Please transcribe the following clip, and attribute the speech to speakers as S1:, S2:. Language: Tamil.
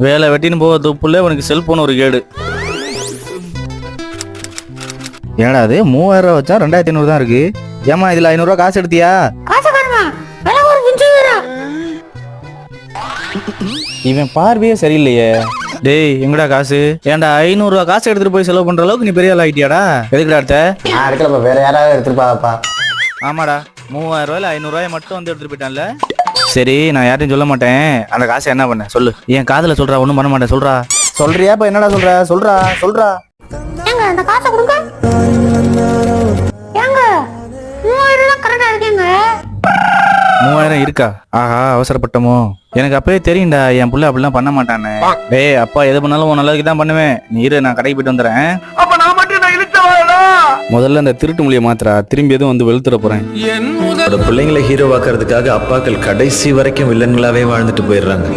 S1: வேலை வெட்டின்னு போகிறதுக்குள்ளே உனக்கு செல்போன் ஒரு கேடு. ஏடா அது 3000 ரூபா வச்சா 2500 தான் இருக்கு. ஏமா இதுல 500 ரூபா காசு எடுத்தியா? இவன் பார்வையே சரியில்லையே. டேய் எங்கடா காசு? ஏன்டா 500 ரூபா காசு எடுத்துட்டு போய் செலவு பண்ற அளவுக்கு நீ பெரிய ஆள் ஆயிட்டியாடா? எதுக்குடா எடுத்த?
S2: நான் எடுக்கலப்பா, வேற யாராவது எடுத்துருப்பாப்பா.
S1: ஆமாடா 3000 ரூபாயில 500 ரூபாய் மட்டும் வந்து எடுத்துட்டு போயிட்டான்ல. சரி நான் யார்ட்டையும் சொல்ல மாட்டேன். அந்த காசை என்ன பண்ண சொல்லு. என் காதுல சொல்றா, ஒண்ணும் பண்ண மாட்டேன் சொல்றா. சொல்றியா? இப்ப என்னடா சொல்ற? சொல்றா சொல்றா.
S3: ஏங்க அந்த காசை கொடுங்க. ஏங்க 3000 தான் கரெக்டா இருக்கேங்க.
S1: 3000 இருக்கா? ஆஹா அவசரப்பட்டமோ. எனக்கு அப்பவே தெரியும்டா என் புள்ள அப்படிலாம் பண்ண மாட்டானே. டேய் அப்பா எது பண்ணாலும் உன் நல்லதுக்கு தான் பண்ணுவேன். நீ இரு, நான் கடைக்கு போயிட்டு வந்துடுறேன். முதல்ல அந்த திருட்டு மொழியை மாத்திரா, திரும்பி எதுவும் வந்து வெளுத்துற போறேன்.
S4: பிள்ளைங்களை ஹீரோவாக்குறதுக்காக அப்பாக்கள் கடைசி வரைக்கும் வில்லன்களாவே வாழ்ந்துட்டு போயிடுறாங்க.